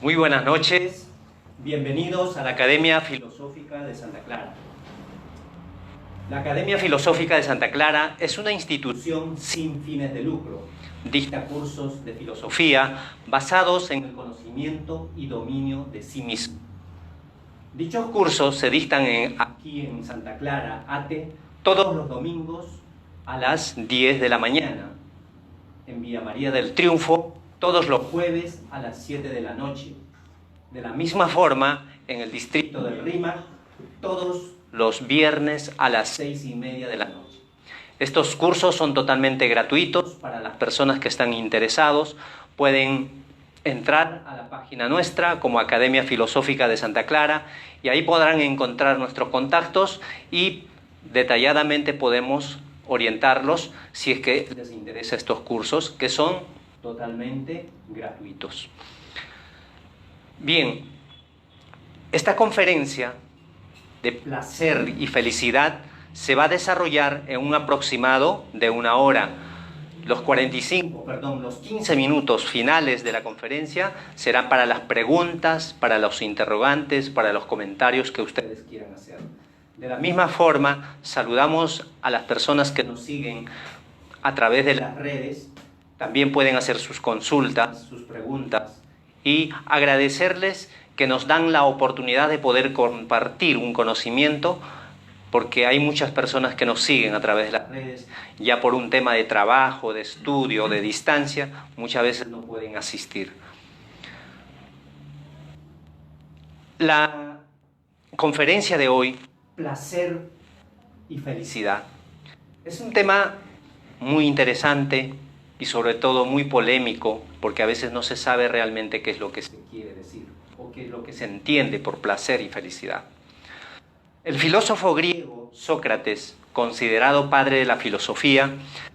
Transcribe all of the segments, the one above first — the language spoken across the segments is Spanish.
Muy buenas noches, bienvenidos a la Academia Filosófica de Santa Clara. La Academia Filosófica de Santa Clara es una institución sin fines de lucro. Dicta cursos de filosofía basados en el conocimiento y dominio de sí mismo. Dichos cursos se dictan aquí en Santa Clara, ATE, todos los domingos a las 10 de la mañana. En Villa María del Triunfo, todos los jueves a las 7 de la noche. De la misma forma, en el distrito del Rímac, todos los viernes a las 6:30 de la noche. Estos cursos son totalmente gratuitos para las personas que están interesados. Pueden entrar a la página nuestra como Academia Filosófica de Santa Clara y ahí podrán encontrar nuestros contactos y detalladamente podemos orientarlos si es que les interesa estos cursos, que son totalmente gratuitos. Bien, esta conferencia de placer y felicidad se va a desarrollar en un aproximado de 1 hora. Los 15 minutos finales de la conferencia serán para las preguntas, para los interrogantes, para los comentarios que ustedes quieran hacer. De la misma forma, saludamos a las personas que nos siguen a través de las redes. También pueden hacer sus consultas, sus preguntas, y agradecerles que nos dan la oportunidad de poder compartir un conocimiento, porque hay muchas personas que nos siguen a través de las redes, ya por un tema de trabajo, de estudio, de distancia, muchas veces no pueden asistir. La conferencia de hoy, placer y felicidad, es un tema muy interesante y sobre todo muy polémico, porque a veces no se sabe realmente qué es lo que se quiere decir o qué es lo que se entiende por placer y felicidad. El filósofo griego Sócrates, considerado padre de la filosofía,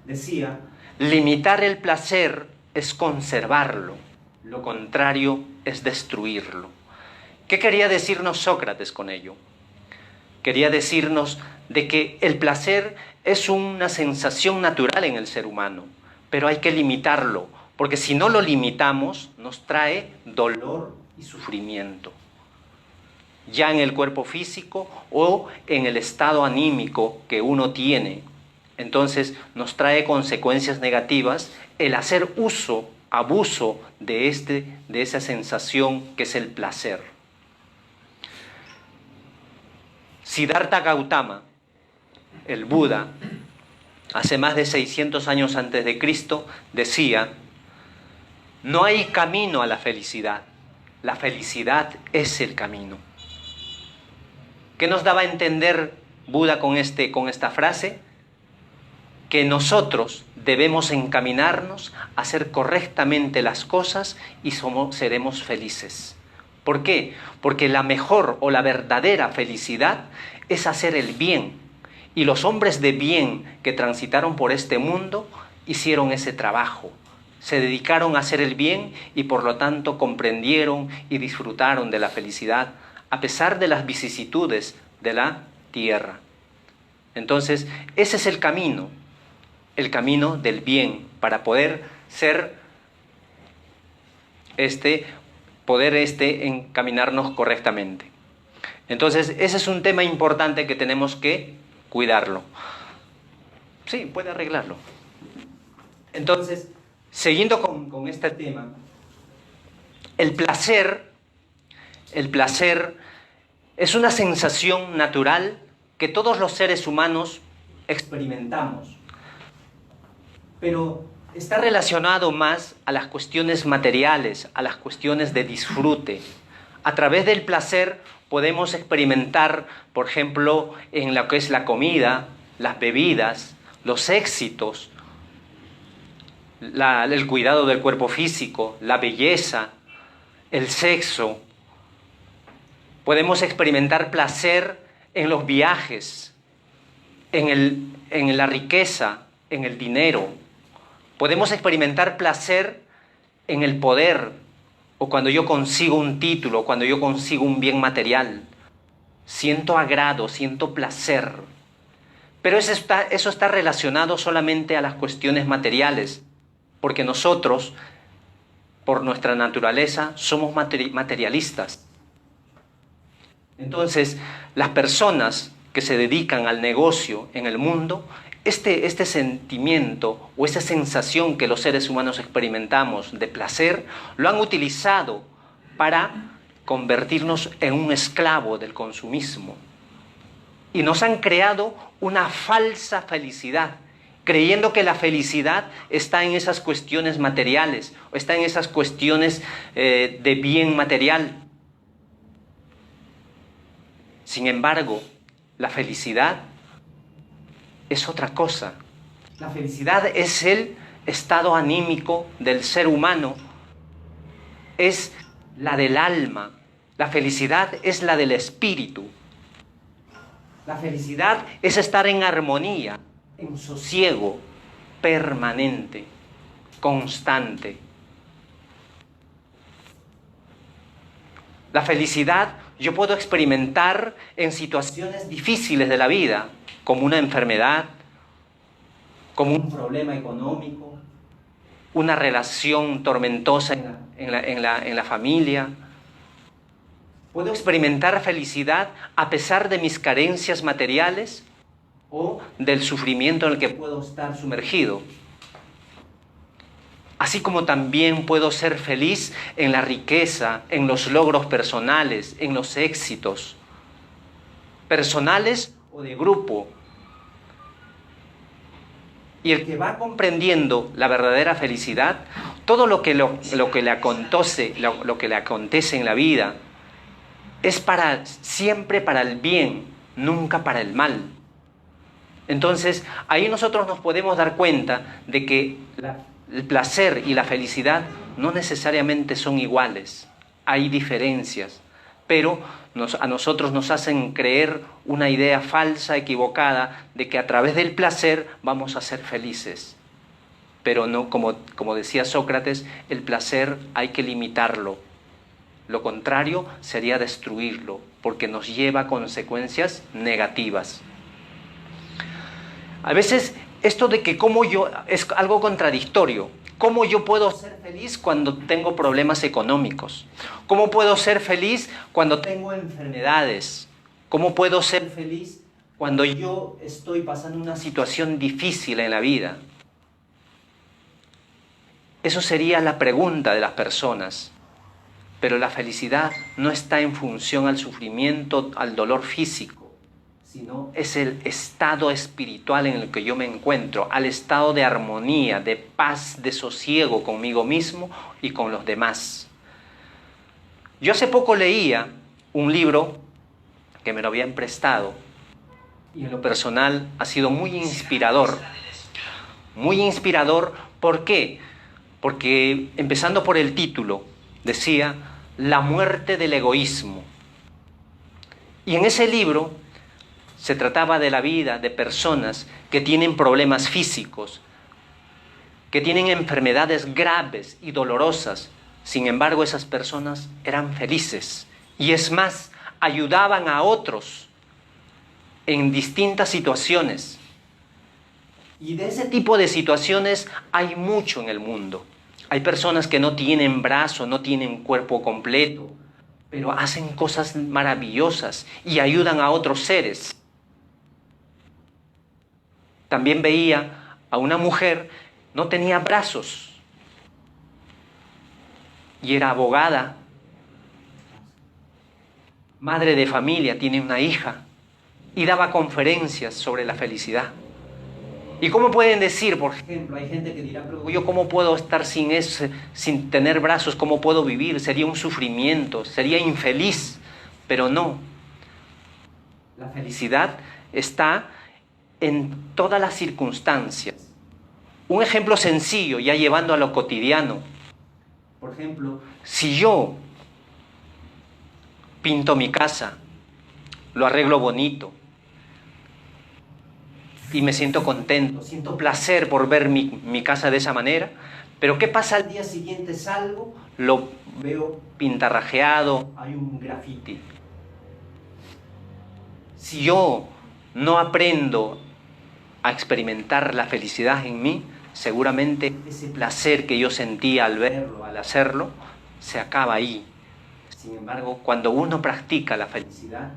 decía: limitar el placer es conservarlo, lo contrario es destruirlo. ¿Qué quería decirnos Sócrates con ello? Quería decirnos de que el placer es una sensación natural en el ser humano, pero hay que limitarlo, porque si no lo limitamos, nos trae dolor y sufrimiento, ya en el cuerpo físico o en el estado anímico que uno tiene. Entonces nos trae consecuencias negativas el hacer abuso de esa sensación que es el placer. Siddhartha Gautama, el Buda, hace más de 600 años antes de Cristo, decía: no hay camino a la felicidad es el camino. ¿Qué nos daba a entender Buda con esta frase? Que nosotros debemos encaminarnos a hacer correctamente las cosas y seremos felices. ¿Por qué? Porque la mejor o la verdadera felicidad es hacer el bien. Y los hombres de bien que transitaron por este mundo hicieron ese trabajo. Se dedicaron a hacer el bien y por lo tanto comprendieron y disfrutaron de la felicidad a pesar de las vicisitudes de la tierra. Entonces, ese es el camino del bien para poder encaminarnos correctamente. Entonces, ese es un tema importante que tenemos que cuidarlo. Sí, puede arreglarlo. Entonces, siguiendo con este tema, el placer es una sensación natural que todos los seres humanos experimentamos, pero está relacionado más a las cuestiones materiales, a las cuestiones de disfrute. A través del placer podemos experimentar, por ejemplo, en lo que es la comida, las bebidas, los éxitos, el cuidado del cuerpo físico, la belleza, el sexo. Podemos experimentar placer en los viajes, en la riqueza, en el dinero. Podemos experimentar placer en el poder, o cuando yo consigo un título, cuando yo consigo un bien material. Siento agrado, siento placer. Pero eso está relacionado solamente a las cuestiones materiales, porque nosotros por nuestra naturaleza, somos materialistas. Entonces, las personas que se dedican al negocio en el mundo, este sentimiento o esa sensación que los seres humanos experimentamos de placer, lo han utilizado para convertirnos en un esclavo del consumismo. Y nos han creado una falsa felicidad, creyendo que la felicidad está en esas cuestiones materiales, o está en esas cuestiones de bien material. Sin embargo, la felicidad es otra cosa. La felicidad es el estado anímico del ser humano, es la del alma. La felicidad es la del espíritu. La felicidad es estar en armonía, en sosiego permanente, constante. La felicidad yo puedo experimentar en situaciones difíciles de la vida, como una enfermedad, como un problema económico, una relación tormentosa en la familia. Puedo experimentar felicidad a pesar de mis carencias materiales o del sufrimiento en el que puedo estar sumergido. Así como también puedo ser feliz en la riqueza, en los logros personales, en los éxitos personales o de grupo. Y el que va comprendiendo la verdadera felicidad, todo lo que le acontece en la vida, es siempre para el bien, nunca para el mal. Entonces, ahí nosotros nos podemos dar cuenta de que el placer y la felicidad no necesariamente son iguales. Hay diferencias, pero a nosotros nos hacen creer una idea falsa, equivocada, de que a través del placer vamos a ser felices. Pero no, como decía Sócrates, el placer hay que limitarlo. Lo contrario sería destruirlo, porque nos lleva a consecuencias negativas. A veces esto de que es algo contradictorio. ¿Cómo yo puedo ser feliz cuando tengo problemas económicos? ¿Cómo puedo ser feliz cuando tengo enfermedades? ¿Cómo puedo ser feliz cuando yo estoy pasando una situación difícil en la vida? Eso sería la pregunta de las personas. Pero la felicidad no está en función al sufrimiento, al dolor físico, sino es el estado espiritual en el que yo me encuentro, al estado de armonía, de paz, de sosiego conmigo mismo y con los demás. Yo hace poco leía un libro que me lo habían prestado y en lo personal ha sido muy inspirador. Muy inspirador, ¿por qué? Porque empezando por el título, decía La muerte del egoísmo. Y en ese libro se trataba de la vida de personas que tienen problemas físicos, que tienen enfermedades graves y dolorosas. Sin embargo, esas personas eran felices. Y es más, ayudaban a otros en distintas situaciones. Y de ese tipo de situaciones hay mucho en el mundo. Hay personas que no tienen brazo, no tienen cuerpo completo, pero hacen cosas maravillosas y ayudan a otros seres. También veía a una mujer, no tenía brazos y era abogada, madre de familia, tiene una hija y daba conferencias sobre la felicidad. ¿Y cómo pueden decir, por ejemplo, hay gente que dirá, pero yo cómo puedo estar sin tener brazos, cómo puedo vivir? Sería un sufrimiento, sería infeliz. Pero no. La felicidad está en todas las circunstancias. Un ejemplo sencillo, ya llevando a lo cotidiano. Por ejemplo, si yo pinto mi casa, lo arreglo bonito, y me siento contento, siento placer por ver mi casa de esa manera, pero ¿qué pasa al día siguiente? Salgo, lo veo pintarrajeado, hay un grafiti. Si yo no aprendo a experimentar la felicidad en mí, seguramente ese placer que yo sentía al verlo, al hacerlo, se acaba ahí. Sin embargo, cuando uno practica la felicidad,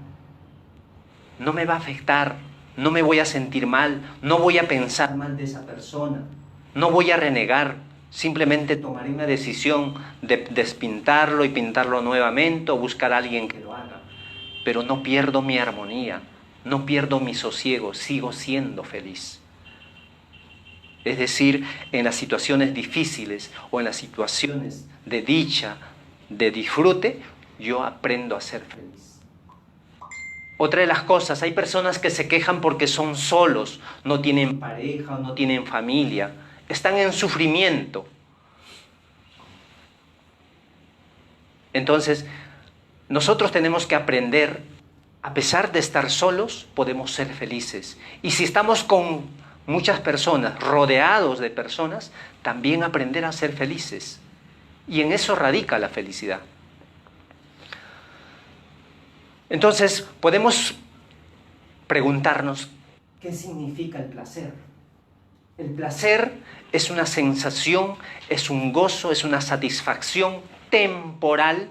no me va a afectar, no me voy a sentir mal, no voy a pensar mal de esa persona, no voy a renegar, simplemente tomaré una decisión de despintarlo y pintarlo nuevamente o buscar a alguien que lo haga. Pero no pierdo mi armonía, no pierdo mi sosiego, sigo siendo feliz. Es decir, en las situaciones difíciles o en las situaciones de dicha, de disfrute, yo aprendo a ser feliz. Otra de las cosas, hay personas que se quejan porque son solos, no tienen pareja, no tienen familia, están en sufrimiento. Entonces, nosotros tenemos que aprender, a pesar de estar solos, podemos ser felices. Y si estamos con muchas personas, rodeados de personas, también aprender a ser felices. Y en eso radica la felicidad. Entonces, podemos preguntarnos, ¿qué significa el placer? El placer es una sensación, es un gozo, es una satisfacción temporal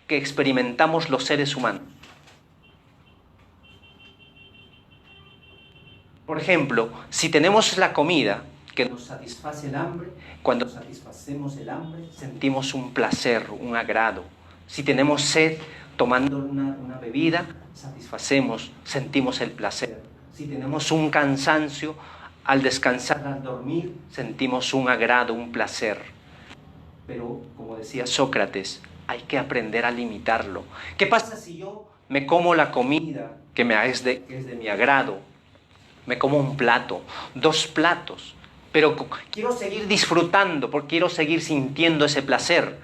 que experimentamos los seres humanos. Por ejemplo, si tenemos la comida que nos satisface el hambre, cuando satisfacemos el hambre sentimos un placer, un agrado. Si tenemos sed, tomando una bebida, sentimos el placer. Si tenemos un cansancio, al descansar, al dormir, sentimos un agrado, un placer. Pero, como decía Sócrates, hay que aprender a limitarlo. ¿Qué pasa si yo me como la comida que es de mi agrado? Me como un plato, 2 platos, pero quiero seguir disfrutando, porque quiero seguir sintiendo ese placer.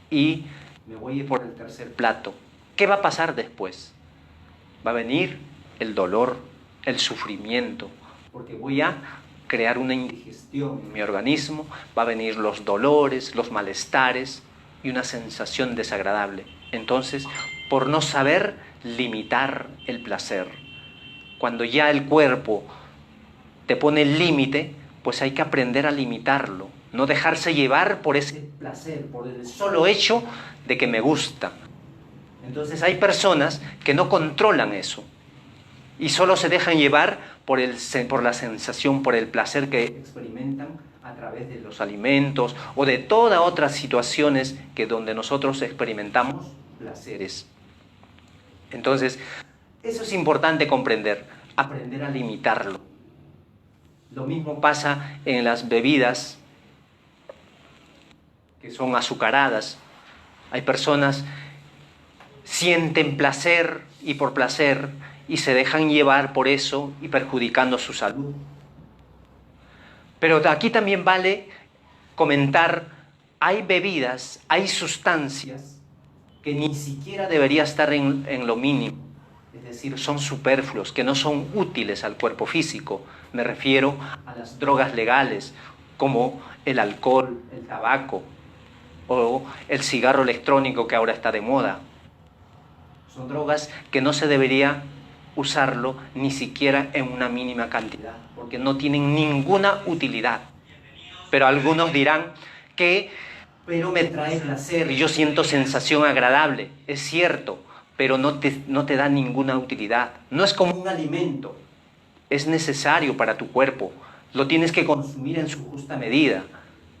Y me voy por el 3er plato. ¿Qué va a pasar después? Va a venir el dolor, el sufrimiento, porque voy a crear una indigestión en mi organismo, va a venir los dolores, los malestares y una sensación desagradable. Entonces, por no saber limitar el placer, cuando ya el cuerpo te pone el límite, pues hay que aprender a limitarlo, no dejarse llevar por ese placer, por el solo hecho de que me gusta. Entonces hay personas que no controlan eso y solo se dejan llevar por la sensación, por el placer que experimentan a través de los alimentos o de todas otras situaciones donde nosotros experimentamos placeres. Entonces, eso es importante comprender, aprender a limitarlo. Lo mismo pasa en las bebidas que son azucaradas. Hay personas que sienten placer y por placer y se dejan llevar por eso y perjudicando su salud. Pero aquí también vale comentar, hay bebidas, hay sustancias que ni siquiera debería estar en lo mínimo. Es decir, son superfluos, que no son útiles al cuerpo físico. Me refiero a las drogas legales, como el alcohol, el tabaco o el cigarro electrónico que ahora está de moda. Son drogas que no se debería usarlo ni siquiera en una mínima cantidad, porque no tienen ninguna utilidad. Pero algunos dirán pero me trae placer y yo siento sensación agradable. Es cierto, pero no te da ninguna utilidad. No es como un alimento, es necesario para tu cuerpo, lo tienes que consumir en su justa medida.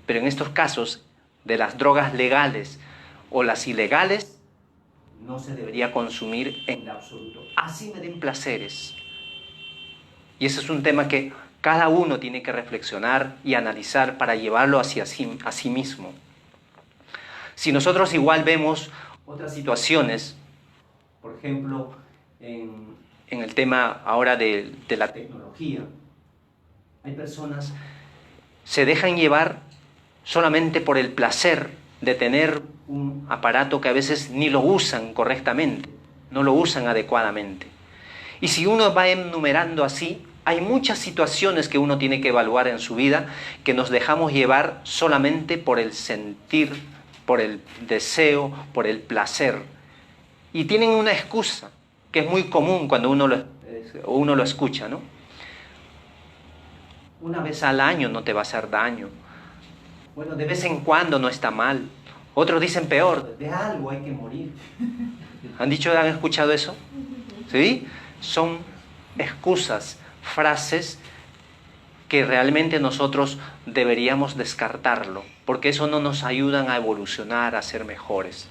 Pero en estos casos de las drogas legales o las ilegales, no se debería consumir en absoluto. Así me den placeres. Y ese es un tema que cada uno tiene que reflexionar y analizar para llevarlo a sí mismo. Si nosotros igual vemos otras situaciones, por ejemplo, en el tema ahora de la tecnología, hay personas que se dejan llevar solamente por el placer de tener un aparato que a veces ni lo usan correctamente, no lo usan adecuadamente. Y si uno va enumerando así, hay muchas situaciones que uno tiene que evaluar en su vida que nos dejamos llevar solamente por el sentir, por el deseo, por el placer. Y tienen una excusa que es muy común cuando uno lo escucha, ¿no? Una vez al año no te va a hacer daño. Bueno, de vez en cuando no está mal. Otros dicen peor, de algo hay que morir. ¿Han escuchado eso? ¿Sí? Son excusas, frases que realmente nosotros deberíamos descartarlo, porque eso no nos ayudan a evolucionar, a ser mejores.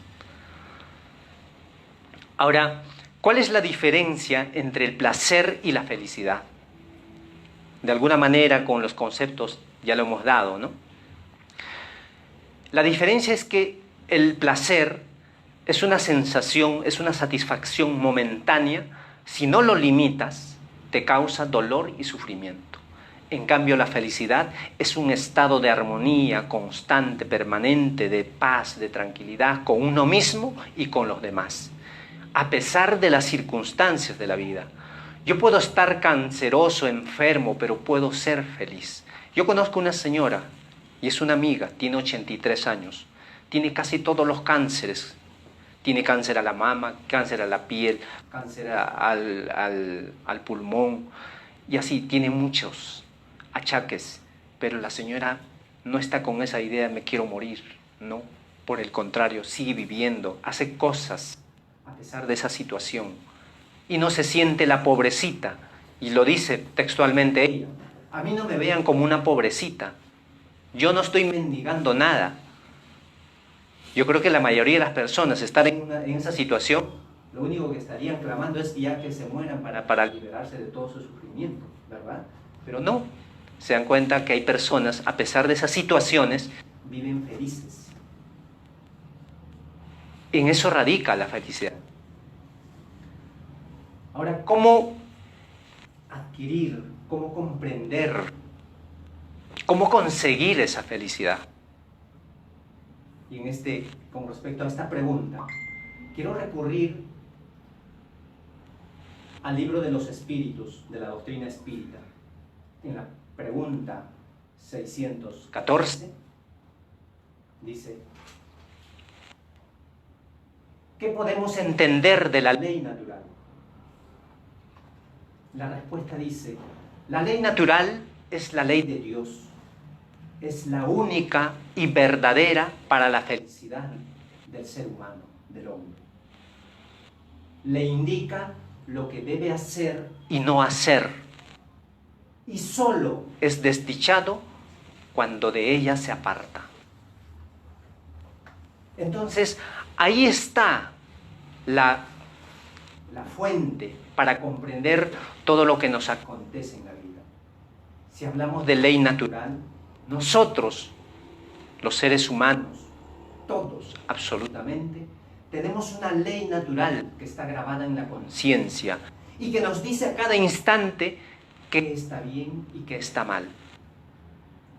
Ahora, ¿cuál es la diferencia entre el placer y la felicidad? De alguna manera, con los conceptos ya lo hemos dado, ¿no? La diferencia es que el placer es una sensación, es una satisfacción momentánea. Si no lo limitas, te causa dolor y sufrimiento. En cambio, la felicidad es un estado de armonía constante, permanente, de paz, de tranquilidad con uno mismo y con los demás, a pesar de las circunstancias de la vida. Yo puedo estar canceroso, enfermo, pero puedo ser feliz. Yo conozco una señora, y es una amiga, tiene 83 años, tiene casi todos los cánceres. Tiene cáncer a la mama, cáncer a la piel, cáncer al pulmón, y así tiene muchos achaques. Pero la señora no está con esa idea de me quiero morir, no. Por el contrario, sigue viviendo, hace cosas a pesar de esa situación. Y no se siente la pobrecita, y lo dice textualmente ella. A mí no me vean como una pobrecita, yo no estoy mendigando nada. Yo creo que la mayoría de las personas estar en esa situación, lo único que estarían clamando es ya que se mueran para liberarse de todo su sufrimiento, ¿verdad? Pero no, se dan cuenta que hay personas, a pesar de esas situaciones, viven felices. En eso radica la felicidad. Ahora, ¿cómo adquirir, cómo comprender, cómo conseguir esa felicidad? Y con respecto a esta pregunta, quiero recurrir al libro de los espíritus, de la doctrina espírita. En la pregunta 614, dice: ¿qué podemos entender de la ley natural? La respuesta dice: la ley natural es la ley de Dios. Es la única y verdadera para la felicidad del ser humano, del hombre. Le indica lo que debe hacer y no hacer. Y solo es desdichado cuando de ella se aparta. Entonces, ahí está la fuente para comprender todo lo que nos acontece en la vida. Si hablamos de ley natural, nosotros, los seres humanos, todos absolutamente, tenemos una ley natural que está grabada en la conciencia y que nos dice a cada instante qué está bien y qué está mal.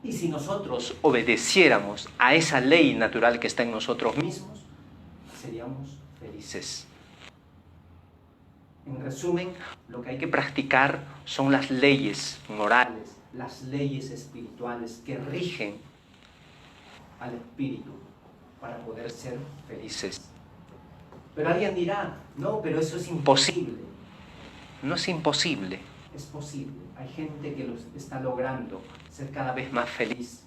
Y si nosotros obedeciéramos a esa ley natural que está en nosotros mismos, seríamos felices. En resumen, lo que hay que practicar son las leyes morales, las leyes espirituales que rigen al espíritu para poder ser felices. Pero alguien dirá: no, pero eso es imposible. No es imposible, es posible. Hay gente que lo está logrando, ser cada vez más feliz.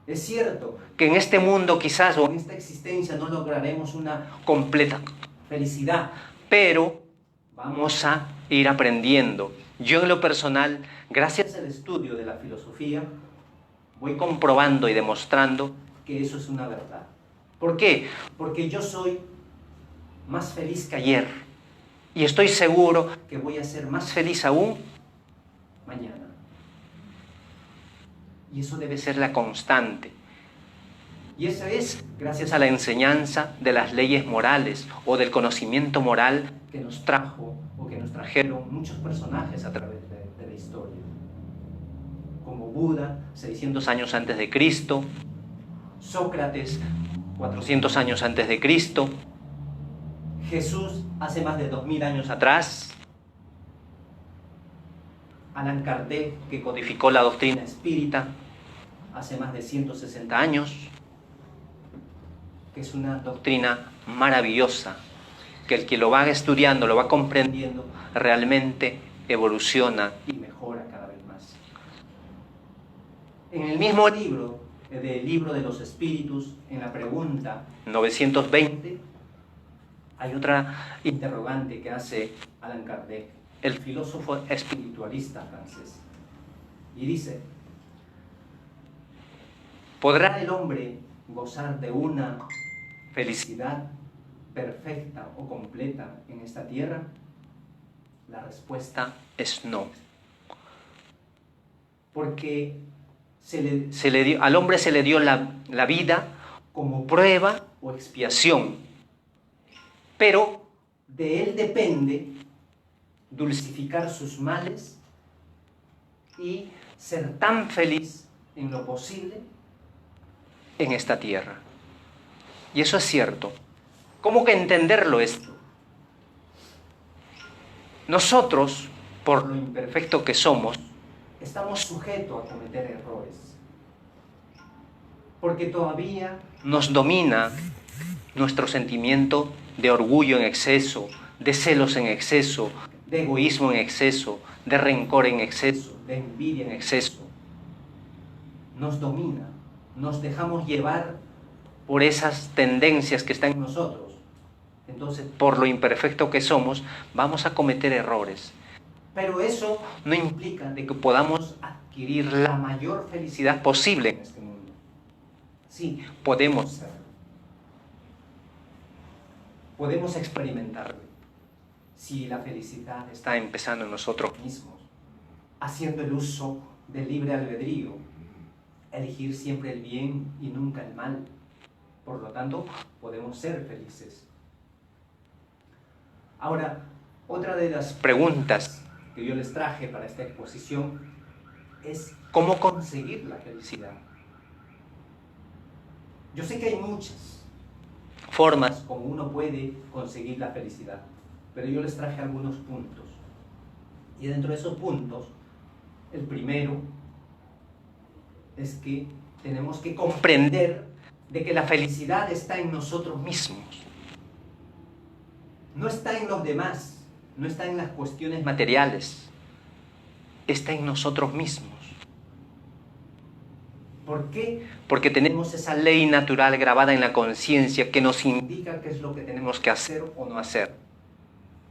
Es cierto que en este mundo quizás, o en esta existencia, no lograremos una completa felicidad, pero vamos a ir aprendiendo. Yo en lo personal, gracias al estudio de la filosofía, voy comprobando y demostrando que eso es una verdad. ¿Por qué? Porque yo soy más feliz que ayer y estoy seguro que voy a ser más feliz aún mañana. Y eso debe ser la constante. Y eso es gracias a la enseñanza de las leyes morales o del conocimiento moral que nos trajo o que nos trajeron muchos personajes a través de la historia. Como Buda, 600 años antes de Cristo, Sócrates, 400 años antes de Cristo, Jesús hace más de 2000 años atrás, Allan Kardec, que codificó la doctrina espírita hace más de 160 años, que es una doctrina maravillosa, que el que lo va estudiando, lo va comprendiendo, realmente evoluciona y mejora cada vez más. En el mismo libro, del Libro de los Espíritus, en la pregunta 920, hay otra interrogante que hace Allan Kardec, el filósofo espiritualista francés. Y dice: ¿podrá el hombre gozar de una felicidad perfecta o completa en esta tierra? La respuesta es no. Porque al hombre se le dio la vida como prueba o expiación. Pero de él depende dulcificar sus males y ser tan feliz en lo posible en esta tierra. Y eso es cierto. ¿Cómo que entenderlo esto? Nosotros, por lo imperfecto que somos, estamos sujetos a cometer errores. Porque todavía nos domina nuestro sentimiento de orgullo en exceso, de celos en exceso, de egoísmo en exceso, de rencor en exceso, de envidia en exceso. Nos domina, nos dejamos llevar por esas tendencias que están en nosotros. Entonces, por lo imperfecto que somos, vamos a cometer errores. Pero eso no implica de que podamos adquirir la mayor felicidad posible en este mundo. Sí, podemos serlo. Podemos experimentarlo. Si la felicidad está empezando en nosotros mismos, haciendo el uso del libre albedrío, elegir siempre el bien y nunca el mal. Por lo tanto, podemos ser felices. Ahora, otra de las preguntas que yo les traje para esta exposición es ¿cómo conseguir la felicidad? Yo sé que hay muchas formas como uno puede conseguir la felicidad, pero yo les traje algunos puntos. Y dentro de esos puntos, el primero es que tenemos que comprender de que la felicidad está en nosotros mismos. No está en los demás, no está en las cuestiones materiales, está en nosotros mismos. ¿Por qué? Porque tenemos esa ley natural grabada en la conciencia que nos indica qué es lo que tenemos que hacer o no hacer.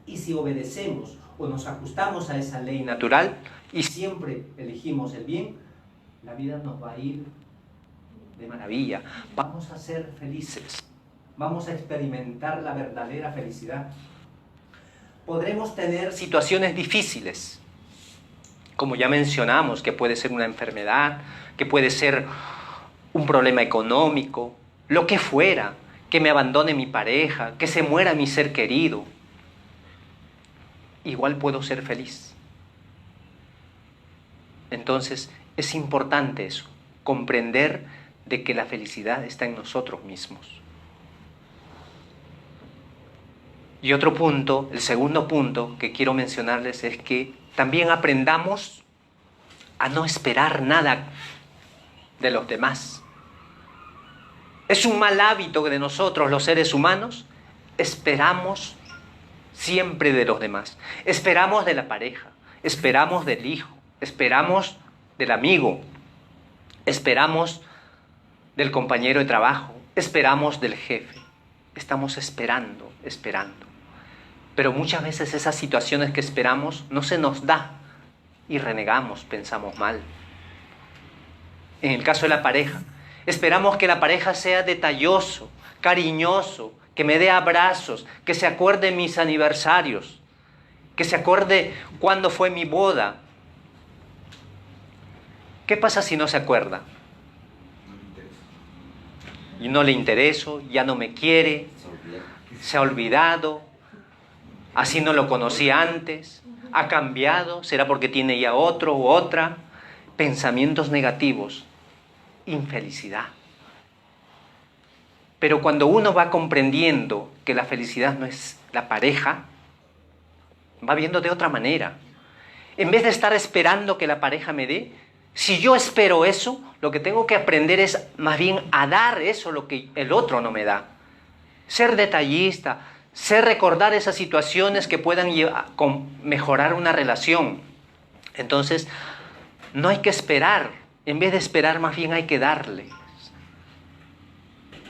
Y si obedecemos o nos ajustamos a esa ley natural y siempre elegimos el bien, la vida nos va a ir de maravilla. Vamos a ser felices. Vamos a experimentar la verdadera felicidad. Podremos tener situaciones difíciles, como ya mencionamos, que puede ser una enfermedad, que puede ser un problema económico, lo que fuera, que me abandone mi pareja, que se muera mi ser querido. Igual puedo ser feliz. Entonces, es importante eso, comprender de que la felicidad está en nosotros mismos. Y otro punto, el segundo punto que quiero mencionarles es que también aprendamos a no esperar nada de los demás. Es un mal hábito de nosotros, los seres humanos, esperamos siempre de los demás. Esperamos de la pareja, esperamos del hijo, esperamos del amigo, esperamos del compañero de trabajo, esperamos del jefe. Estamos esperando. Pero muchas veces esas situaciones que esperamos no se nos da y renegamos, pensamos mal. En el caso de la pareja, esperamos que la pareja sea detalloso, cariñoso, que me dé abrazos, que se acuerde mis aniversarios, que se acuerde cuándo fue mi boda. ¿Qué pasa si no se acuerda? Y no le intereso, ya no me quiere, se ha olvidado, así no lo conocí antes, ha cambiado, será porque tiene ya otro u otra. Pensamientos negativos, infelicidad. Pero cuando uno va comprendiendo que la felicidad no es la pareja, va viendo de otra manera. En vez de estar esperando que la pareja me dé, si yo espero eso, lo que tengo que aprender es más bien a dar eso lo que el otro no me da. Ser detallista, ser recordar esas situaciones que puedan mejorar una relación. Entonces, no hay que esperar En vez de esperar, más bien hay que darle.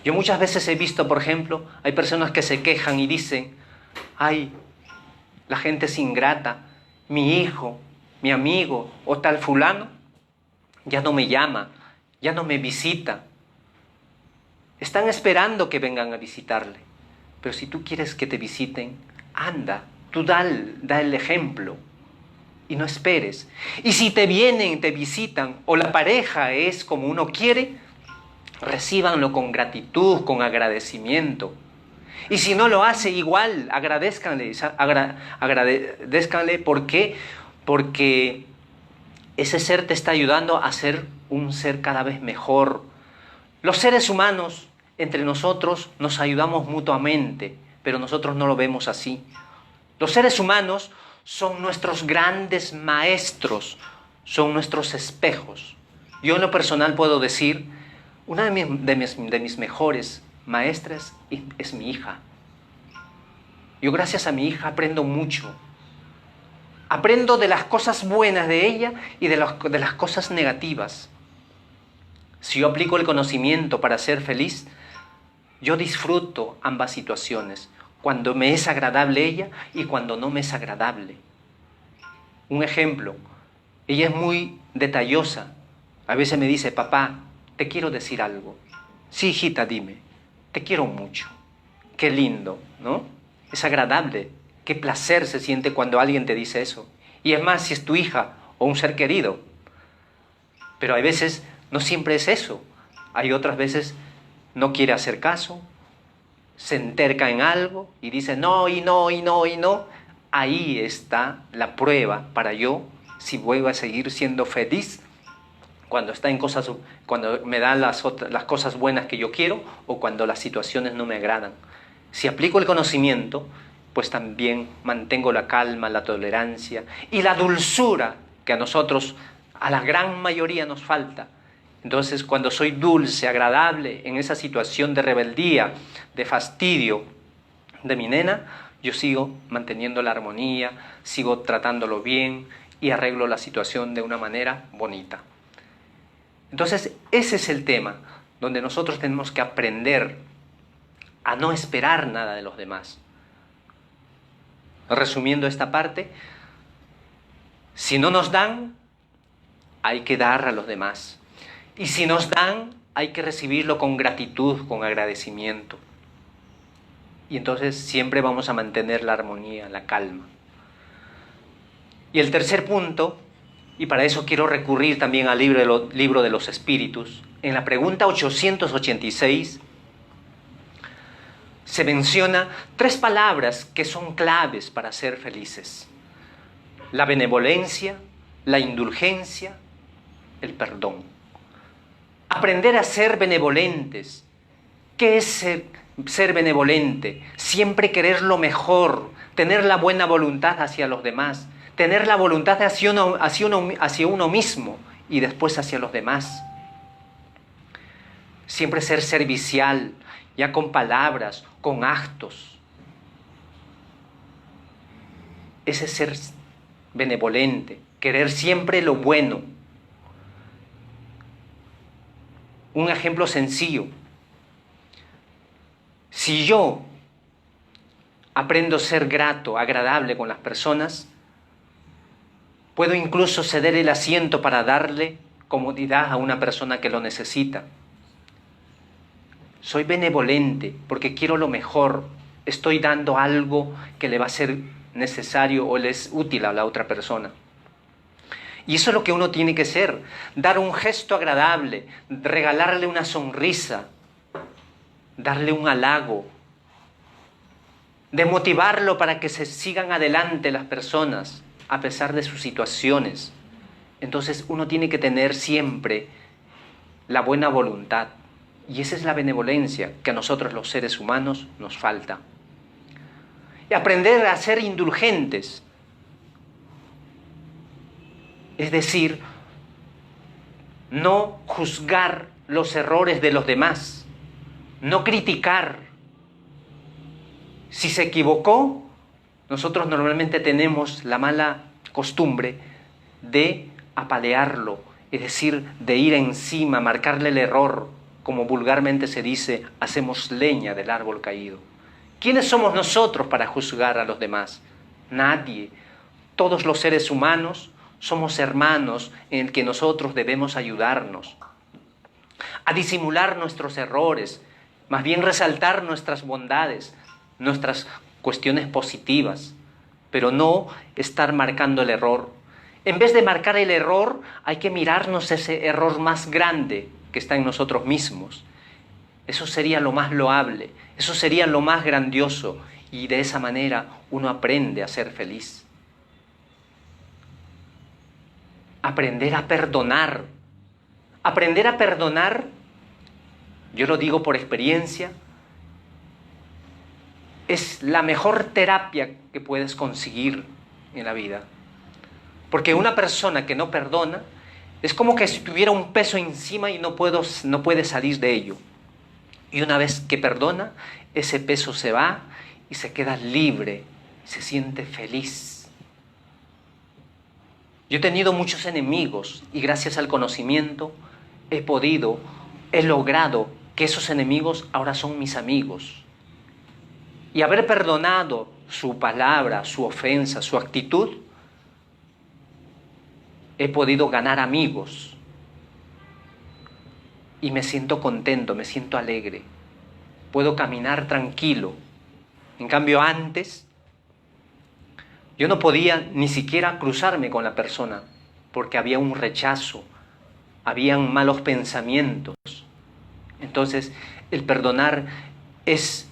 Yo muchas veces he visto, por ejemplo, hay personas que se quejan y dicen, ay, la gente es ingrata, mi hijo, mi amigo o tal fulano ya no me llama, ya no me visita. Están esperando que vengan a visitarle. Pero si tú quieres que te visiten, anda, tú da el ejemplo y no esperes. Y si te vienen, te visitan, o la pareja es como uno quiere, recíbanlo con gratitud, con agradecimiento. Y si no lo hace, igual, agradézcanle. Agradézcanle, ¿por qué? Porque ese ser te está ayudando a ser un ser cada vez mejor. Los seres humanos, entre nosotros, nos ayudamos mutuamente, pero nosotros no lo vemos así. Los seres humanos son nuestros grandes maestros, son nuestros espejos. Yo en lo personal puedo decir, una de mis mejores maestras es mi hija. Yo gracias a mi hija aprendo mucho. Aprendo de las cosas buenas de ella y de las cosas negativas. Si yo aplico el conocimiento para ser feliz, yo disfruto ambas situaciones, cuando me es agradable ella y cuando no me es agradable. Un ejemplo, ella es muy detallosa. A veces me dice, papá, te quiero decir algo. Sí, hijita, dime, te quiero mucho. Qué lindo, ¿no? Es agradable. Qué placer se siente cuando alguien te dice eso. Y es más, si es tu hija o un ser querido. Pero hay veces, no siempre es eso. Hay otras veces, no quiere hacer caso, se enterca en algo y dice no, y no, y no, y no. Ahí está la prueba para yo, si vuelvo a seguir siendo feliz, cuando está en cosas, cuando me da las cosas buenas que yo quiero o cuando las situaciones no me agradan. Si aplico el conocimiento, pues también mantengo la calma, la tolerancia y la dulzura que a nosotros, a la gran mayoría, nos falta. Entonces, cuando soy dulce, agradable, en esa situación de rebeldía, de fastidio de mi nena, yo sigo manteniendo la armonía, sigo tratándolo bien y arreglo la situación de una manera bonita. Entonces, ese es el tema, donde nosotros tenemos que aprender a no esperar nada de los demás. Resumiendo esta parte, si no nos dan, hay que dar a los demás. Y si nos dan, hay que recibirlo con gratitud, con agradecimiento. Y entonces siempre vamos a mantener la armonía, la calma. Y el tercer punto, y para eso quiero recurrir también al libro de los espíritus, en la pregunta 886 se menciona 3 palabras que son claves para ser felices: la benevolencia, la indulgencia, el perdón. Aprender a ser benevolentes. ¿Qué es ser benevolente? Siempre querer lo mejor, tener la buena voluntad hacia los demás, tener la voluntad hacia uno mismo y después hacia los demás. Siempre ser servicial, ya con palabras, con actos. Ese es ser benevolente, querer siempre lo bueno. Un ejemplo sencillo. Si yo aprendo a ser grato, agradable con las personas, puedo incluso ceder el asiento para darle comodidad a una persona que lo necesita. Soy benevolente porque quiero lo mejor. Estoy dando algo que le va a ser necesario o le es útil a la otra persona. Y eso es lo que uno tiene que ser, dar un gesto agradable, regalarle una sonrisa, darle un halago, de motivarlo para que se sigan adelante las personas a pesar de sus situaciones. Entonces uno tiene que tener siempre la buena voluntad y esa es la benevolencia que a nosotros los seres humanos nos falta. Y aprender a ser indulgentes. Es decir, no juzgar los errores de los demás, no criticar. Si se equivocó, nosotros normalmente tenemos la mala costumbre de apalearlo es decir, de ir encima, marcarle el error, como vulgarmente se dice, hacemos leña del árbol caído. ¿Quiénes somos nosotros para juzgar a los demás? Nadie. Todos los seres humanos somos hermanos en el que nosotros debemos ayudarnos a disimular nuestros errores, más bien resaltar nuestras bondades, nuestras cuestiones positivas, pero no estar marcando el error. En vez de marcar el error, hay que mirarnos ese error más grande que está en nosotros mismos. Eso sería lo más loable, eso sería lo más grandioso, y de esa manera uno aprende a ser feliz. Aprender a perdonar. Aprender a perdonar, yo lo digo por experiencia, es la mejor terapia que puedes conseguir en la vida. Porque una persona que no perdona es como que si tuviera un peso encima y no puede salir de ello. Y una vez que perdona, ese peso se va y se queda libre, se siente feliz. Yo he tenido muchos enemigos y gracias al conocimiento he logrado que esos enemigos ahora son mis amigos. Y haber perdonado su palabra, su ofensa, su actitud, he podido ganar amigos. Y me siento contento, me siento alegre. Puedo caminar tranquilo. En cambio, antes, yo no podía ni siquiera cruzarme con la persona, porque había un rechazo, habían malos pensamientos. Entonces, el perdonar es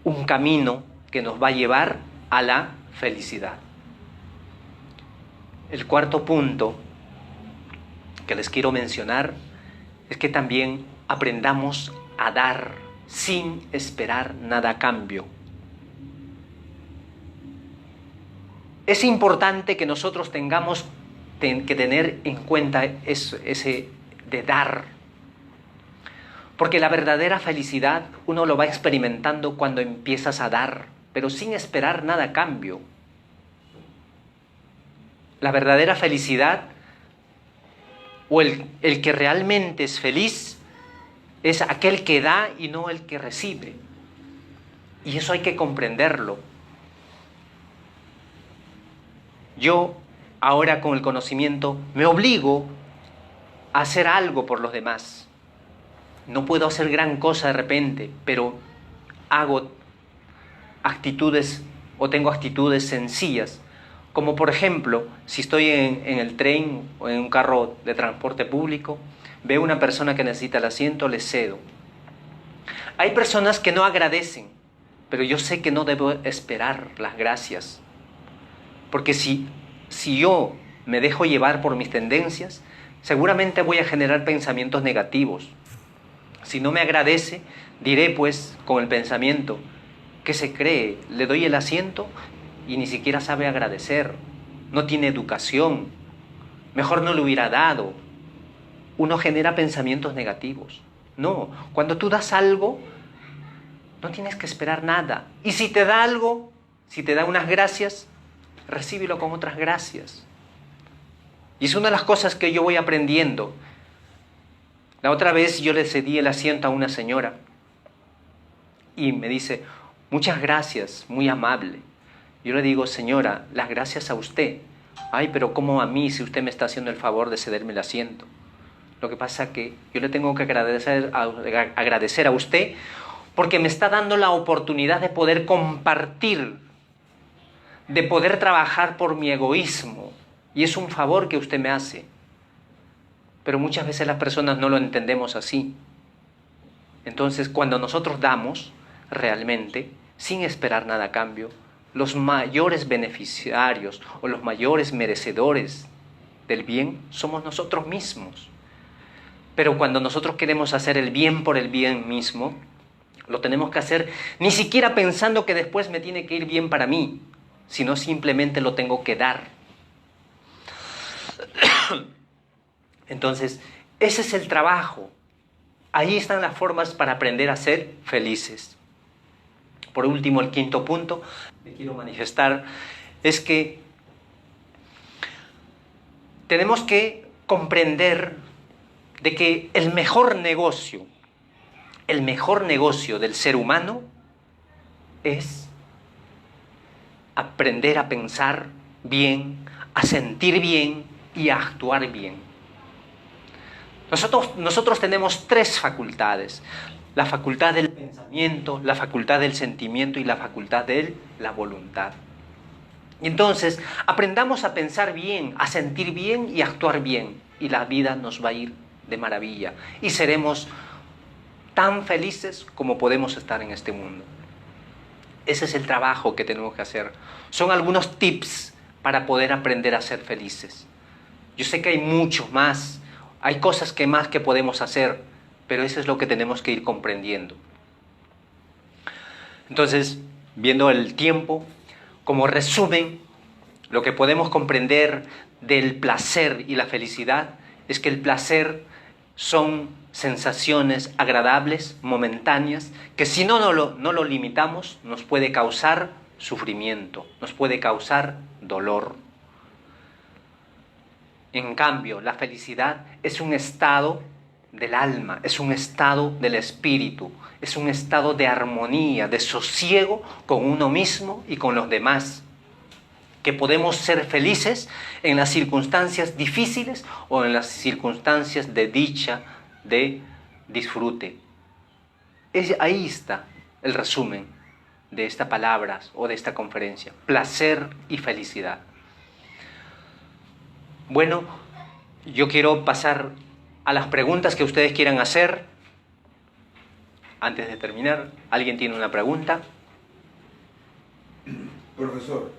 un camino que nos va a llevar a la felicidad. El cuarto punto que les quiero mencionar es que también aprendamos a dar sin esperar nada a cambio. Es importante que nosotros tengamos que tener en cuenta ese de dar. Porque la verdadera felicidad uno lo va experimentando cuando empiezas a dar, pero sin esperar nada a cambio. La verdadera felicidad, o el que realmente es feliz, es aquel que da y no el que recibe. Y eso hay que comprenderlo. Yo, ahora con el conocimiento, me obligo a hacer algo por los demás. No puedo hacer gran cosa de repente, pero hago actitudes o tengo actitudes sencillas. Como por ejemplo, si estoy en el tren o en un carro de transporte público, veo una persona que necesita el asiento, le cedo. Hay personas que no agradecen, pero yo sé que no debo esperar las gracias. Porque si yo me dejo llevar por mis tendencias, seguramente voy a generar pensamientos negativos. Si no me agradece, diré pues con el pensamiento, ¿qué se cree? Le doy el asiento y ni siquiera sabe agradecer. No tiene educación. Mejor no le hubiera dado. Uno genera pensamientos negativos. No, cuando tú das algo, no tienes que esperar nada. Y si te da algo, si te da unas gracias, recíbelo con otras gracias. Y es una de las cosas que yo voy aprendiendo. La otra vez yo le cedí el asiento a una señora y me dice, muchas gracias, muy amable. Yo le digo, señora, las gracias a usted. Ay, pero ¿cómo a mí si usted me está haciendo el favor de cederme el asiento? Lo que pasa es que yo le tengo que agradecer a usted porque me está dando la oportunidad de poder compartir, de poder trabajar por mi egoísmo. Y es un favor que usted me hace. Pero muchas veces las personas no lo entendemos así. Entonces, cuando nosotros damos, realmente, sin esperar nada a cambio, los mayores beneficiarios o los mayores merecedores del bien somos nosotros mismos. Pero cuando nosotros queremos hacer el bien por el bien mismo, lo tenemos que hacer ni siquiera pensando que después me tiene que ir bien para mí, sino simplemente lo tengo que dar. Entonces, ese es el trabajo. Ahí están las formas para aprender a ser felices. Por último, el quinto punto que quiero manifestar es que tenemos que comprender de que el mejor negocio del ser humano es aprender a pensar bien, a sentir bien y a actuar bien. Nosotros tenemos 3 facultades: la facultad del pensamiento, la facultad del sentimiento y la facultad de la voluntad. Y entonces, aprendamos a pensar bien, a sentir bien y a actuar bien, y la vida nos va a ir de maravilla y seremos tan felices como podemos estar en este mundo. Ese es el trabajo que tenemos que hacer. Son algunos tips para poder aprender a ser felices. Yo sé que hay mucho más, hay cosas más que podemos hacer, pero eso es lo que tenemos que ir comprendiendo. Entonces, viendo el tiempo, como resumen, lo que podemos comprender del placer y la felicidad es que el placer son sensaciones agradables, momentáneas, que si no lo limitamos, nos puede causar sufrimiento, nos puede causar dolor. En cambio, la felicidad es un estado del alma, es un estado del espíritu, es un estado de armonía, de sosiego con uno mismo y con los demás, que podemos ser felices en las circunstancias difíciles o en las circunstancias de dicha, de disfrute. Ahí está el resumen de estas palabras o de esta conferencia: placer y felicidad. Bueno, yo quiero pasar a las preguntas que ustedes quieran hacer. Antes de terminar, ¿alguien tiene una pregunta? Profesor,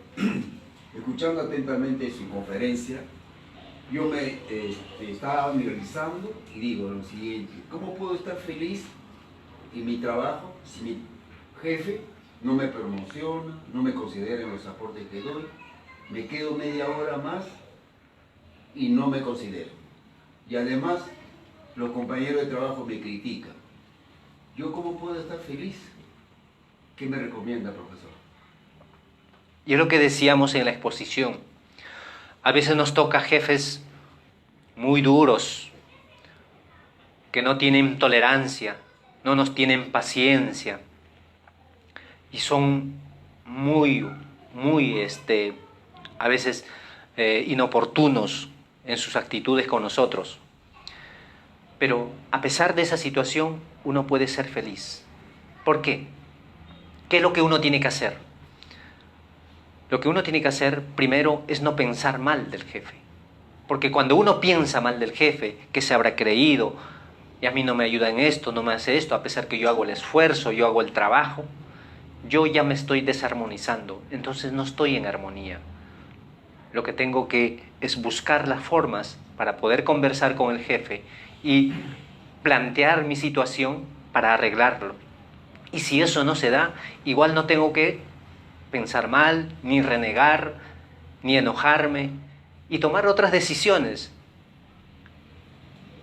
escuchando atentamente su conferencia, yo me estaba analizando y digo lo siguiente: ¿cómo puedo estar feliz en mi trabajo si mi jefe no me promociona, no me considera en los aportes que doy, me quedo media hora más y no me considero? Y además, los compañeros de trabajo me critican. ¿Yo cómo puedo estar feliz? ¿Qué me recomienda, profesor? Y es lo que decíamos en la exposición. A veces nos toca jefes muy duros, que no tienen tolerancia, no nos tienen paciencia, y son muy a veces inoportunos en sus actitudes con nosotros. Pero a pesar de esa situación, uno puede ser feliz. ¿Por qué? ¿Qué es lo que uno tiene que hacer? Lo que uno tiene que hacer primero es no pensar mal del jefe. Porque cuando uno piensa mal del jefe, que se habrá creído, y a mí no me ayuda en esto, no me hace esto, a pesar que yo hago el esfuerzo, yo hago el trabajo, yo ya me estoy desarmonizando, entonces no estoy en armonía. Lo que tengo que es buscar las formas para poder conversar con el jefe y plantear mi situación para arreglarlo. Y si eso no se da, igual no tengo que pensar mal, ni renegar, ni enojarme, y tomar otras decisiones.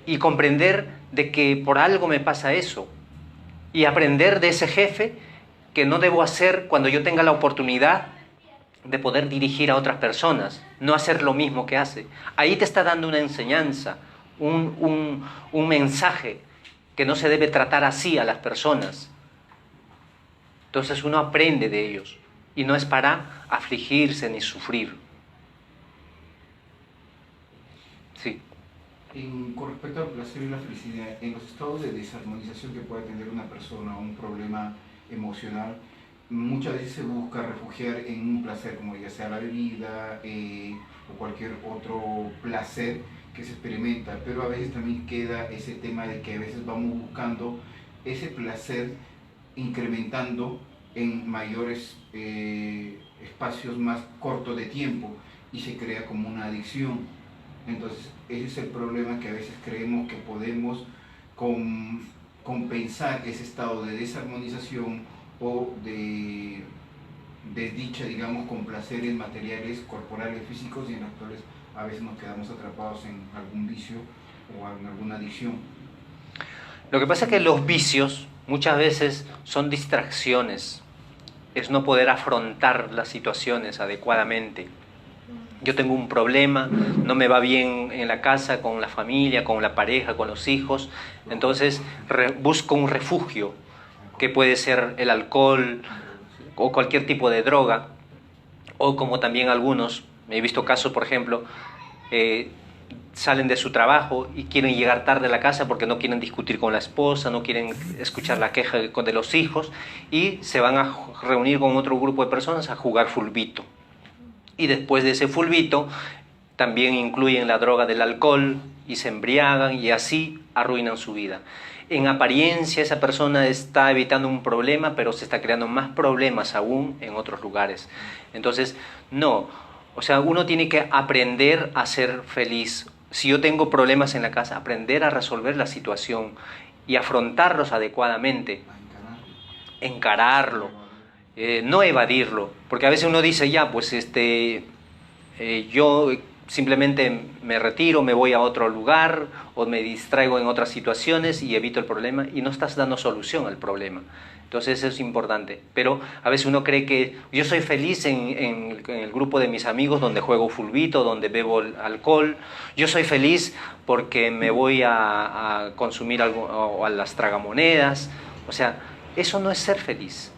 Y comprender de que por algo me pasa eso. Y aprender de ese jefe que no debo hacer cuando yo tenga la oportunidad de poder dirigir a otras personas, no hacer lo mismo que hace. Ahí te está dando una enseñanza, un mensaje, que no se debe tratar así a las personas. Entonces uno aprende de ellos y no es para afligirse ni sufrir. Sí. Con respecto al placer y la felicidad, en los estados de desarmonización que pueda tener una persona o un problema emocional, muchas veces se busca refugiar en un placer, como ya sea la bebida o cualquier otro placer que se experimenta, pero a veces también queda ese tema de que a veces vamos buscando ese placer incrementando en mayores espacios más cortos de tiempo y se crea como una adicción. Entonces ese es el problema, que a veces creemos que podemos compensar ese estado de desarmonización o de desdicha, digamos, con placeres materiales, corporales, físicos, y en los cuales a veces nos quedamos atrapados en algún vicio o en alguna adicción. Lo que pasa es que los vicios muchas veces son distracciones, es no poder afrontar las situaciones adecuadamente. yo tengo un problema, no me va bien en la casa, con la familia, con la pareja, con los hijos, entonces busco un refugio, que puede ser el alcohol o cualquier tipo de droga, o como también algunos, he visto casos, por ejemplo, salen de su trabajo y quieren llegar tarde a la casa porque no quieren discutir con la esposa, no quieren escuchar la queja de los hijos, y se van a reunir con otro grupo de personas a jugar fulbito. Y después de ese fulbito también incluyen la droga del alcohol y se embriagan y así arruinan su vida. En apariencia esa persona está evitando un problema, pero se está creando más problemas aún en otros lugares. Entonces, no, o sea, uno tiene que aprender a ser feliz. Si yo tengo problemas en la casa, aprender a resolver la situación y afrontarlos adecuadamente, encararlo, no evadirlo, porque a veces uno dice, ya, pues yo simplemente me retiro, me voy a otro lugar o me distraigo en otras situaciones y evito el problema, y no estás dando solución al problema. Entonces eso es importante. Pero a veces uno cree que yo soy feliz en el grupo de mis amigos donde juego fulbito, donde bebo alcohol. Yo soy feliz porque me voy a consumir algo, o a las tragamonedas. O sea, eso no es ser feliz.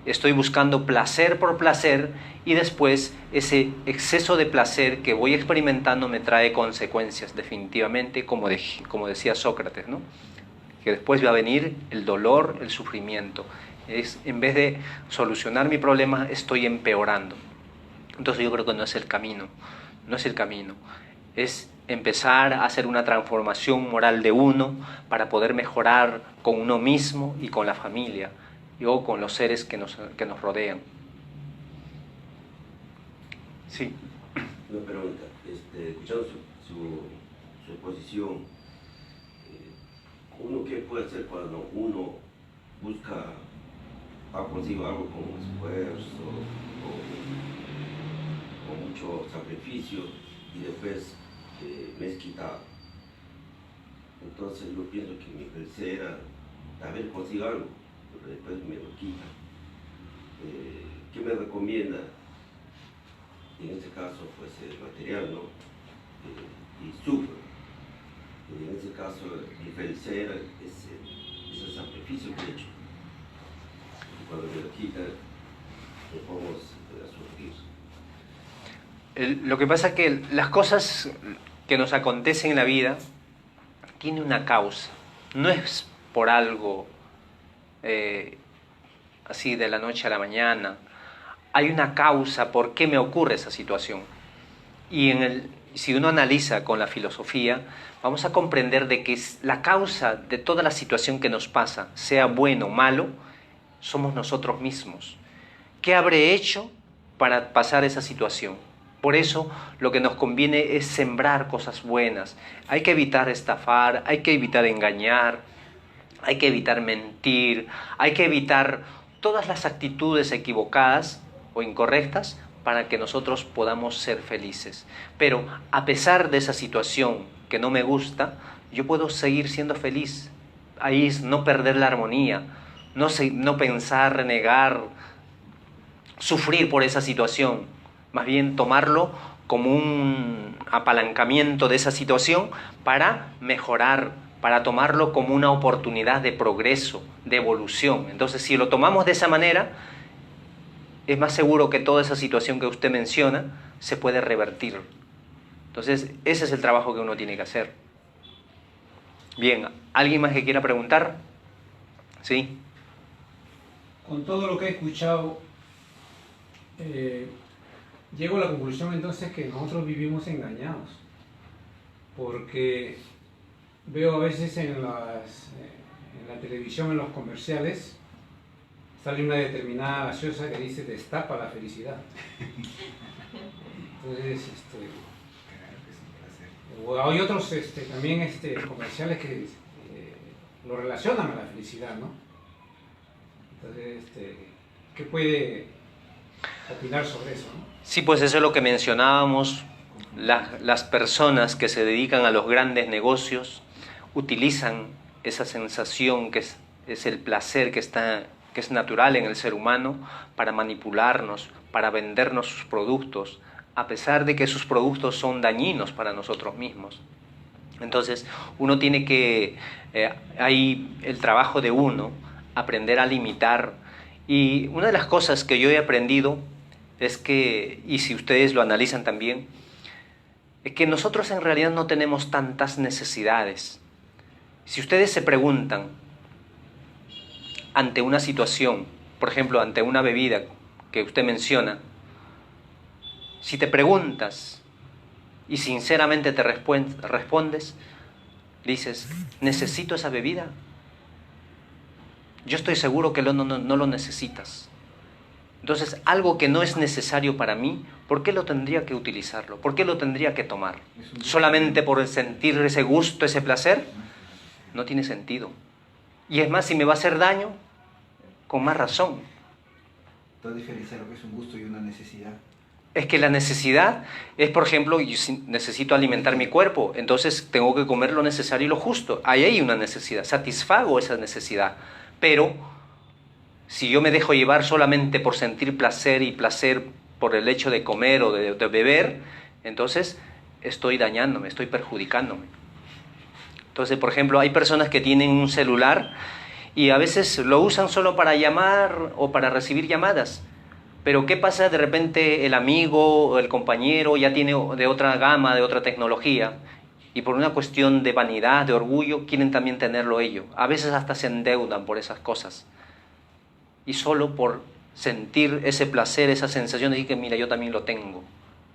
Estoy buscando placer por placer y después ese exceso de placer que voy experimentando me trae consecuencias, definitivamente, como decía Sócrates, ¿no? Que después va a venir el dolor, el sufrimiento. En vez de solucionar mi problema, estoy empeorando. Entonces yo creo que no es el camino, no es el camino. Es empezar a hacer una transformación moral de uno para poder mejorar con uno mismo y con la familia, o con los seres que nos rodean. Sí. Una pregunta, escuchando su exposición, ¿uno qué puede hacer cuando uno busca consigo algo con esfuerzo, con mucho sacrificio y después me es quitado? Entonces yo pienso que mi felicidad era, a ver, consigo algo, pero después me lo quita. ¿Qué me recomienda? En este caso, pues el material, ¿no? Y sufro. En este caso, mi felicidad era ese sacrificio que he hecho. Y cuando me lo quitan, me pongo a sufrir. Lo que pasa es que las cosas que nos acontecen en la vida tienen una causa. No es por algo así de la noche a la mañana. Hay una causa por qué me ocurre esa situación. Y si uno analiza con la filosofía, vamos a comprender de que la causa de toda la situación que nos pasa, sea bueno o malo, somos nosotros mismos. ¿Qué habré hecho para pasar esa situación? Por eso lo que nos conviene es sembrar cosas buenas. Hay que evitar estafar, hay que evitar engañar, hay que evitar mentir, hay que evitar todas las actitudes equivocadas o incorrectas para que nosotros podamos ser felices. Pero a pesar de esa situación que no me gusta, yo puedo seguir siendo feliz. Ahí es no perder la armonía, no pensar, renegar, sufrir por esa situación. Más bien tomarlo como un apalancamiento de esa situación para mejorar, para tomarlo como una oportunidad de progreso, de evolución. Entonces, si lo tomamos de esa manera, es más seguro que toda esa situación que usted menciona se puede revertir. Entonces, ese es el trabajo que uno tiene que hacer. Bien, ¿alguien más que quiera preguntar? ¿Sí? Con todo lo que he escuchado, llego a la conclusión entonces que nosotros vivimos engañados, porque veo a veces en la televisión, en los comerciales, sale una determinada gaseosa que dice destapa la felicidad. Entonces, hay otros también comerciales que lo relacionan a la felicidad, ¿no? Entonces, ¿qué puede opinar sobre eso, ¿no? Sí, pues eso es lo que mencionábamos. Las personas que se dedican a los grandes negocios utilizan esa sensación que es el placer que es natural en el ser humano para manipularnos, para vendernos sus productos a pesar de que sus productos son dañinos para nosotros mismos. Entonces, uno tiene que, hay el trabajo de uno, aprender a limitar. Y una de las cosas que yo he aprendido es que, y si ustedes lo analizan también, es que nosotros en realidad no tenemos tantas necesidades. Si ustedes se preguntan ante una situación, por ejemplo, ante una bebida que usted menciona, si te preguntas y sinceramente te respondes, dices, ¿necesito esa bebida? Yo estoy seguro que no lo necesitas. Entonces, algo que no es necesario para mí, ¿por qué lo tendría que utilizarlo? ¿Por qué lo tendría que tomar? ¿Solamente por sentir ese gusto, ese placer? No tiene sentido. Y es más, si me va a hacer daño, con más razón. Entonces, diferencia lo que es un gusto y una necesidad. Es que la necesidad es, por ejemplo, yo necesito alimentar mi cuerpo, entonces tengo que comer lo necesario y lo justo. Ahí hay una necesidad, satisfago esa necesidad. Pero si yo me dejo llevar solamente por sentir placer y placer por el hecho de comer o de beber, entonces estoy dañándome, estoy perjudicándome. Entonces, por ejemplo, hay personas que tienen un celular y a veces lo usan solo para llamar o para recibir llamadas. Pero ¿qué pasa de repente el amigo o el compañero ya tiene de otra gama, de otra tecnología? Y por una cuestión de vanidad, de orgullo, quieren también tenerlo ellos. A veces hasta se endeudan por esas cosas. Y solo por sentir ese placer, esa sensación de decir que mira, yo también lo tengo.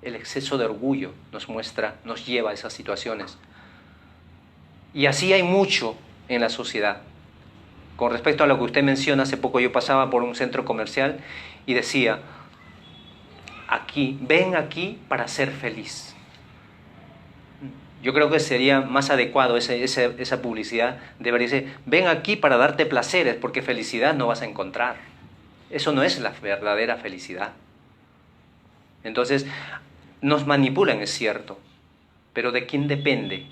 El exceso de orgullo nos lleva a esas situaciones. Y así hay mucho en la sociedad. Con respecto a lo que usted menciona, hace poco yo pasaba por un centro comercial y decía, ven aquí para ser feliz. Yo creo que sería más adecuado esa publicidad, debería ser, ven aquí para darte placeres, porque felicidad no vas a encontrar. Eso no es la verdadera felicidad. Entonces, nos manipulan, es cierto, pero ¿de quién depende?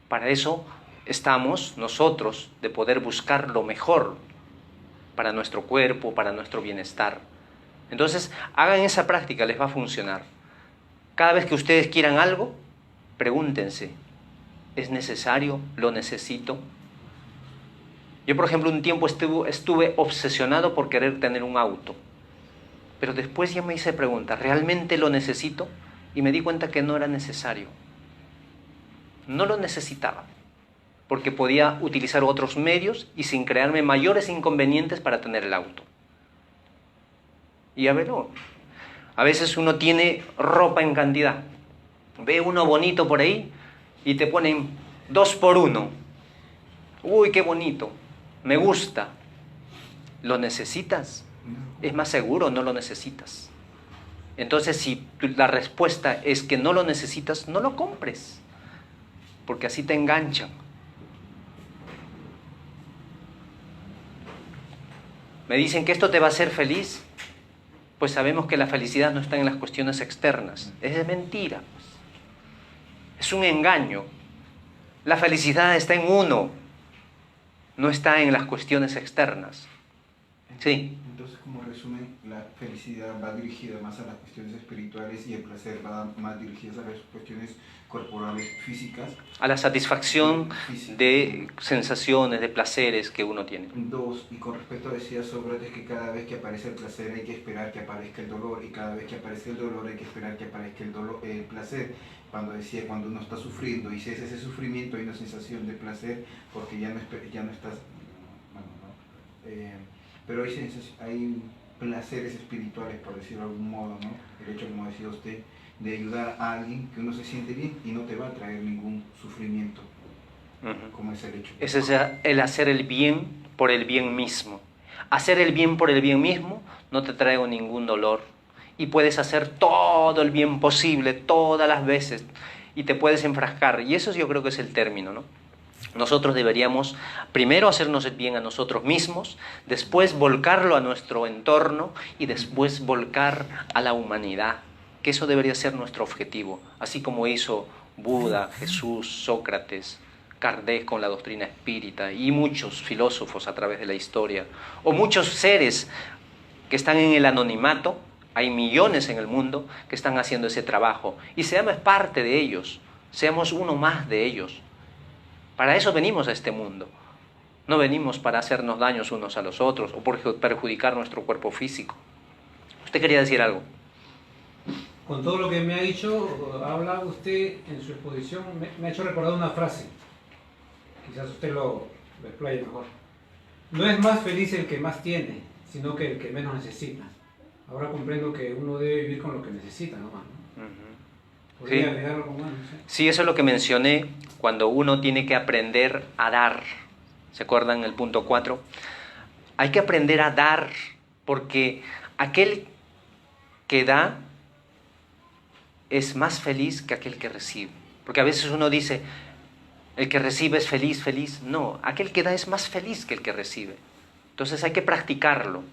Para eso estamos nosotros, de poder buscar lo mejor para nuestro cuerpo, para nuestro bienestar. Entonces, hagan esa práctica, les va a funcionar. Cada vez que ustedes quieran algo, pregúntense, ¿es necesario? ¿Lo necesito? Yo, por ejemplo, un tiempo estuve obsesionado por querer tener un auto, pero después ya me hice preguntas, ¿realmente lo necesito? Y me di cuenta que no era necesario. No lo necesitaba, porque podía utilizar otros medios y sin crearme mayores inconvenientes para tener el auto. Y a verlo, a veces uno tiene ropa en cantidad, ve uno bonito por ahí y te ponen 2 por 1. Uy, qué bonito, me gusta. ¿Lo necesitas? Es más seguro, no lo necesitas. Entonces, si la respuesta es que no lo necesitas, no lo compres, porque así te enganchan. Me dicen que esto te va a hacer feliz. Pues sabemos que la felicidad no está en las cuestiones externas. Es de mentira. Es un engaño. La felicidad está en uno, no está en las cuestiones externas. Sí. Entonces, como resumen, la felicidad va dirigida más a las cuestiones espirituales y el placer va más dirigido a las cuestiones corporales, físicas. A la satisfacción de sensaciones, de placeres que uno tiene. 2, y con respecto a decía Sócrates que cada vez que aparece el placer hay que esperar que aparezca el dolor, y cada vez que aparece el dolor hay que esperar que aparezca el placer. Cuando decía, cuando uno está sufriendo y si es ese sufrimiento hay una sensación de placer porque ya no estás, bueno, ¿no? Pero hay placeres espirituales, por decirlo de algún modo, ¿no? El hecho, como decía usted, de ayudar a alguien que uno se siente bien y no te va a traer ningún sufrimiento, como es el hecho. Ese es el hacer el bien por el bien mismo. Hacer el bien por el bien mismo no te trae ningún dolor. Y puedes hacer todo el bien posible, todas las veces, y te puedes enfrascar. Y eso yo creo que es el término, ¿no? Nosotros deberíamos primero hacernos el bien a nosotros mismos, después volcarlo a nuestro entorno y después volcar a la humanidad, que eso debería ser nuestro objetivo, así como hizo Buda, Jesús, Sócrates, Kardec con la doctrina espírita y muchos filósofos a través de la historia, o muchos seres que están en el anonimato Hay millones en el mundo que están haciendo ese trabajo. Y seamos parte de ellos. Seamos uno más de ellos. Para eso venimos a este mundo. No venimos para hacernos daños unos a los otros o por perjudicar nuestro cuerpo físico. ¿Usted quería decir algo? Con todo lo que me ha dicho, habla usted en su exposición, me ha hecho recordar una frase. Quizás usted lo explaye mejor. No es más feliz el que más tiene, sino que el que menos necesita. Ahora comprendo que uno debe vivir con lo que necesita nomás, ¿no? ¿Podría Sí. agregar algo más? No sé. Sí, eso es lo que mencioné cuando uno tiene que aprender a dar. ¿Se acuerdan el punto 4? Hay que aprender a dar, porque aquel que da es más feliz que aquel que recibe. Porque a veces uno dice, el que recibe es feliz, feliz. No, aquel que da es más feliz que el que recibe. Entonces hay que practicarlo.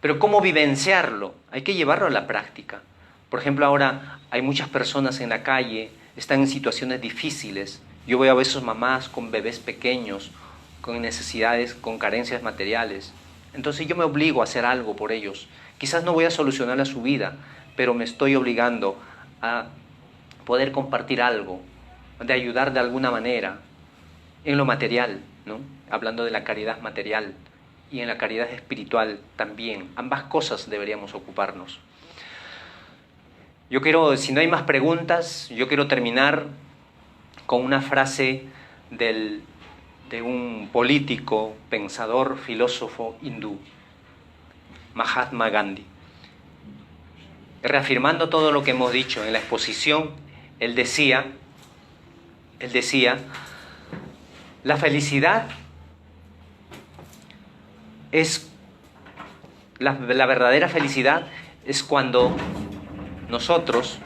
Pero ¿cómo vivenciarlo? Hay que llevarlo a la práctica. Por ejemplo, ahora hay muchas personas en la calle, están en situaciones difíciles. Yo veo a veces mamás con bebés pequeños, con necesidades, con carencias materiales. Entonces yo me obligo a hacer algo por ellos. Quizás no voy a solucionar a su vida, pero me estoy obligando a poder compartir algo, de ayudar de alguna manera en lo material, ¿no? Hablando de la caridad material y en la caridad espiritual también. Ambas cosas deberíamos ocuparnos. Yo quiero, si no hay más preguntas, yo quiero terminar con una frase de un político, pensador, filósofo hindú, Mahatma Gandhi. Reafirmando todo lo que hemos dicho en la exposición, él decía, la felicidad es, la verdadera felicidad es cuando nosotros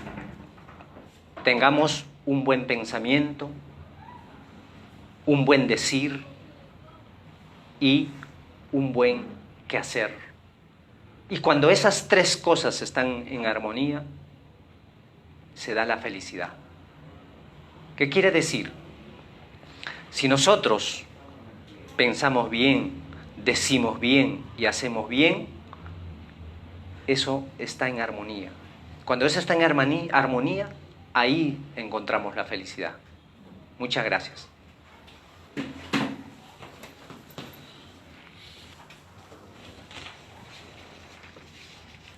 tengamos un buen pensamiento, un buen decir y un buen quehacer. Y cuando esas tres cosas están en armonía, se da la felicidad. ¿Qué quiere decir? Si nosotros pensamos bien, decimos bien y hacemos bien, eso está en armonía. Cuando eso está en armonía, ahí encontramos la felicidad. Muchas gracias.